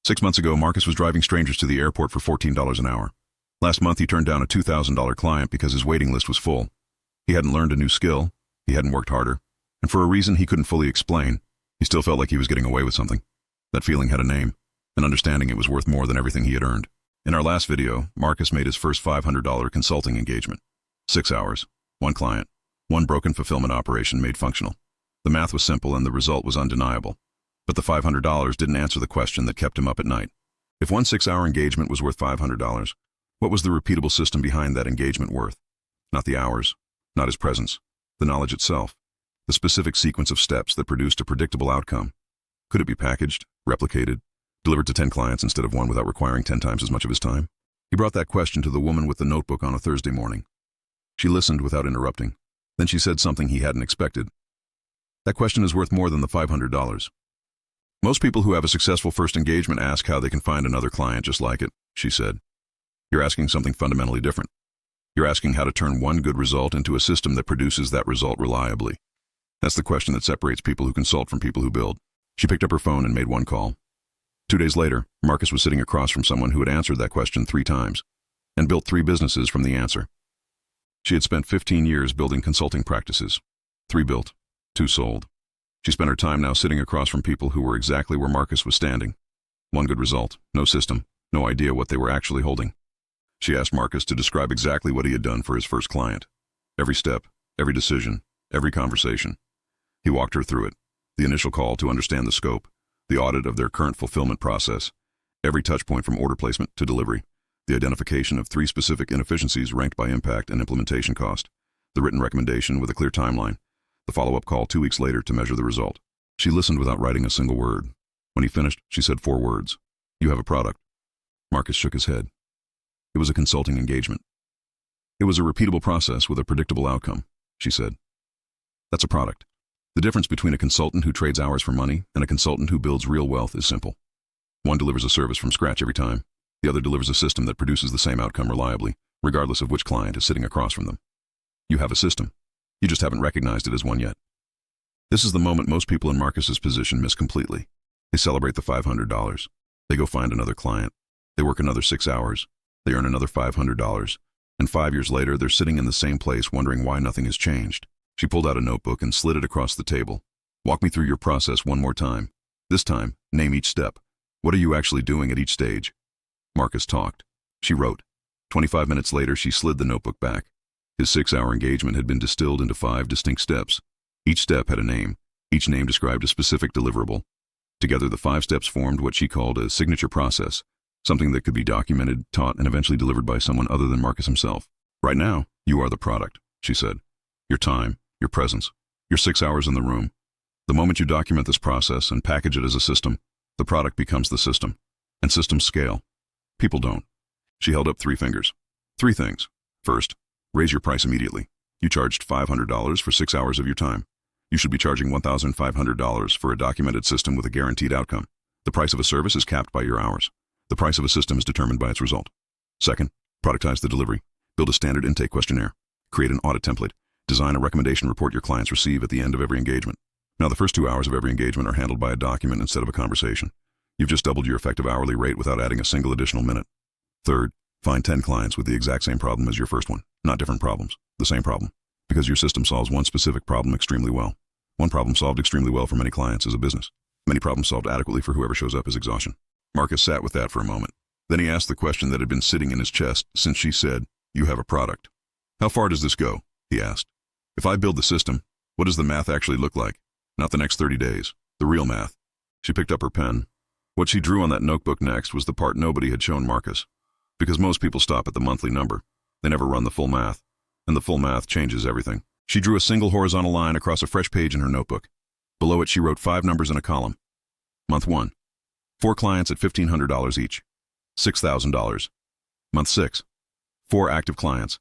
6 months ago, Marcus was driving strangers to the airport for $14 an hour. Last month, he turned down a $2,000 client because his waiting list was full. He hadn't learned a new skill, he hadn't worked harder, and for a reason he couldn't fully explain, he still felt like he was getting away with something. That feeling had a name, and understanding it was worth more than everything he had earned. In our last video, Marcus made his first $500 consulting engagement. 6 hours, one client, one broken fulfillment operation made functional. The math was simple and the result was undeniable. But the $500 didn't answer the question that kept him up at night. If one 6-hour engagement was worth $500, what was the repeatable system behind that engagement worth? Not the hours, not his presence, the knowledge itself, the specific sequence of steps that produced a predictable outcome. Could it be packaged, replicated, delivered to 10 clients instead of one without requiring 10 times as much of his time? He brought that question to the woman with the notebook on a Thursday morning. She listened without interrupting. Then she said something he hadn't expected. That question is worth more than the $500. Most people who have a successful first engagement ask how they can find another client just like it, she said. You're asking something fundamentally different. You're asking how to turn one good result into a system that produces that result reliably. That's the question that separates people who consult from people who build. She picked up her phone and made one call. 2 days later, Marcus was sitting across from someone who had answered that question 3 times and built 3 businesses from the answer. She had spent 15 years building consulting practices. 3 built, 2 sold. She spent her time now sitting across from people who were exactly where Marcus was standing. One good result, no system, no idea what they were actually holding. She asked Marcus to describe exactly what he had done for his first client. Every step, every decision, every conversation. He walked her through it. The initial call to understand the scope, the audit of their current fulfillment process, every touch point from order placement to delivery, the identification of 3 specific inefficiencies ranked by impact and implementation cost, the written recommendation with a clear timeline, the follow-up call 2 weeks later to measure the result. She listened without writing a single word. When he finished, she said 4 words. You have a product. Marcus shook his head. It was a consulting engagement. It was a repeatable process with a predictable outcome, she said. That's a product. The difference between a consultant who trades hours for money and a consultant who builds real wealth is simple. One delivers a service from scratch every time. The other delivers a system that produces the same outcome reliably, regardless of which client is sitting across from them. You have a system. You just haven't recognized it as one yet. This is the moment most people in Marcus's position miss completely. They celebrate the $500. They go find another client. They work another 6 hours. They earn another $500. And 5 years later, they're sitting in the same place wondering why nothing has changed. She pulled out a notebook and slid it across the table. Walk me through your process one more time. This time, name each step. What are you actually doing at each stage? Marcus talked. She wrote. 25 minutes later, she slid the notebook back. His 6-hour engagement had been distilled into 5 distinct steps. Each step had a name. Each name described a specific deliverable. Together, the 5 steps formed what she called a signature process, something that could be documented, taught, and eventually delivered by someone other than Marcus himself. Right now, you are the product, she said. Your time, your presence, your 6 hours in the room. The moment you document this process and package it as a system, the product becomes the system. And systems scale. People don't. She held up 3 fingers. 3 things. First, raise your price immediately. You charged $500 for 6 hours of your time. You should be charging $1,500 for a documented system with a guaranteed outcome. The price of a service is capped by your hours. The price of a system is determined by its result. Second, productize the delivery. Build a standard intake questionnaire. Create an audit template. Design a recommendation report your clients receive at the end of every engagement. Now, the first 2 hours of every engagement are handled by a document instead of a conversation. You've just doubled your effective hourly rate without adding a single additional minute. Third, find 10 clients with the exact same problem as your first one. Not different problems, the same problem. Because your system solves one specific problem extremely well. One problem solved extremely well for many clients is a business. Many problems solved adequately for whoever shows up is exhaustion. Marcus sat with that for a moment. Then he asked the question that had been sitting in his chest since she said, you have a product. How far does this go? He asked. If I build the system, what does the math actually look like? Not the next 30 days, the real math. She picked up her pen. What she drew on that notebook next was the part nobody had shown Marcus. Because most people stop at the monthly number. They never run the full math. And the full math changes everything. She drew a single horizontal line across a fresh page in her notebook. Below it, she wrote 5 numbers in a column. Month 1. 4 clients at $1,500 each. $6,000. Month 6. 4 active clients.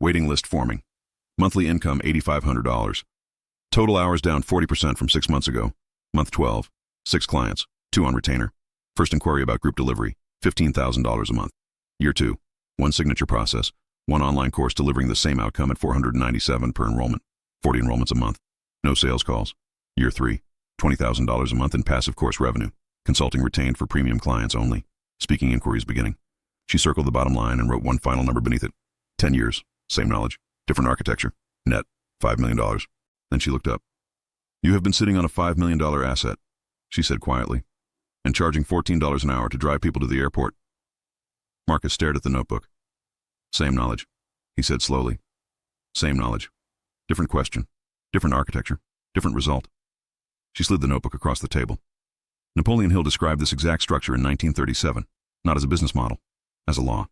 Waiting list forming. Monthly income $8,500. Total hours down 40% from 6 months ago. Month 12. 6 clients. 2 on retainer. First inquiry about group delivery. $15,000 a month. Year 2. 1 signature process. 1 online course delivering the same outcome at $497 per enrollment. 40 enrollments a month. No sales calls. Year 3. $20,000 a month in passive course revenue. Consulting retained for premium clients only. Speaking inquiries beginning. She circled the bottom line and wrote one final number beneath it. 10 years, same knowledge, different architecture. Net, $5 million. Then she looked up. You have been sitting on a $5 million asset, she said quietly, and charging $14 an hour to drive people to the airport. Marcus stared at the notebook. Same knowledge, he said slowly. Same knowledge. Different question, different architecture, different result. She slid the notebook across the table. Napoleon Hill described this exact structure in 1937, not as a business model, as a law.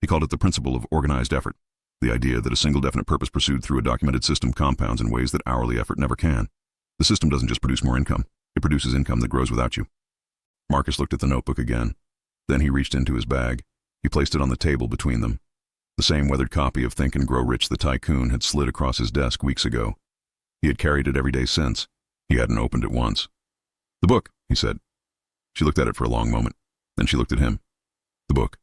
He called it the principle of organized effort, the idea that a single definite purpose pursued through a documented system compounds in ways that hourly effort never can. The system doesn't just produce more income, it produces income that grows without you. Marcus looked at the notebook again. Then he reached into his bag. He placed it on the table between them. The same weathered copy of Think and Grow Rich the Tycoon had slid across his desk weeks ago. He had carried it every day since. He hadn't opened it once. The book, he said. She looked at it for a long moment. Then she looked at him. The book.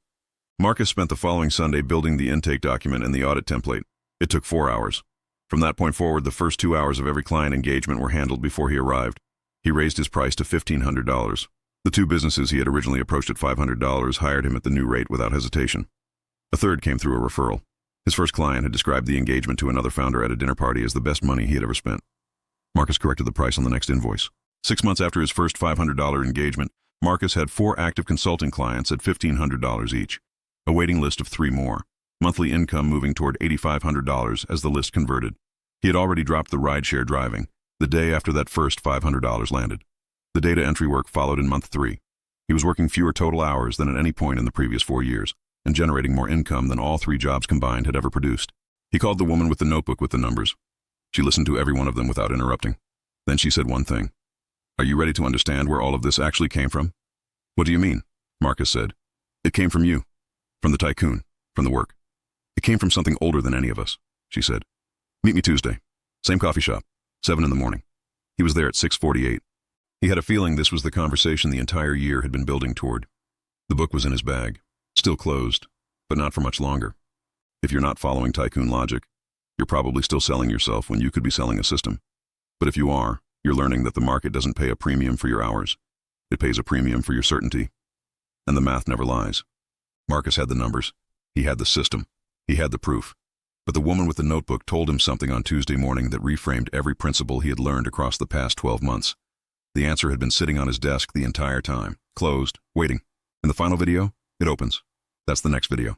Marcus spent the following Sunday building the intake document and the audit template. It took 4 hours. From that point forward, the first 2 hours of every client engagement were handled before he arrived. He raised his price to $1,500. The 2 businesses he had originally approached at $500 hired him at the new rate without hesitation. A third came through a referral. His first client had described the engagement to another founder at a dinner party as the best money he had ever spent. Marcus corrected the price on the next invoice. 6 months after his first $500 engagement, Marcus had 4 active consulting clients at $1,500 each. A waiting list of 3 more. Monthly income moving toward $8,500 as the list converted. He had already dropped the rideshare driving, the day after that first $500 landed. The data entry work followed in month 3. He was working fewer total hours than at any point in the previous 4 years, and generating more income than all 3 jobs combined had ever produced. He called the woman with the notebook with the numbers. She listened to every one of them without interrupting. Then she said one thing. Are you ready to understand where all of this actually came from? What do you mean? Marcus said. It came from you. From the Tycoon. From the work. It came from something older than any of us, she said. Meet me Tuesday. Same coffee shop. 7 in the morning. He was there at 6:48. He had a feeling this was the conversation the entire year had been building toward. The book was in his bag. Still closed, but not for much longer. If you're not following Tycoon logic, you're probably still selling yourself when you could be selling a system. But if you are, you're learning that the market doesn't pay a premium for your hours. It pays a premium for your certainty. And the math never lies. Marcus had the numbers. He had the system. He had the proof. But the woman with the notebook told him something on Tuesday morning that reframed every principle he had learned across the past 12 months. The answer had been sitting on his desk the entire time, closed, waiting. In the final video, it opens. That's the next video.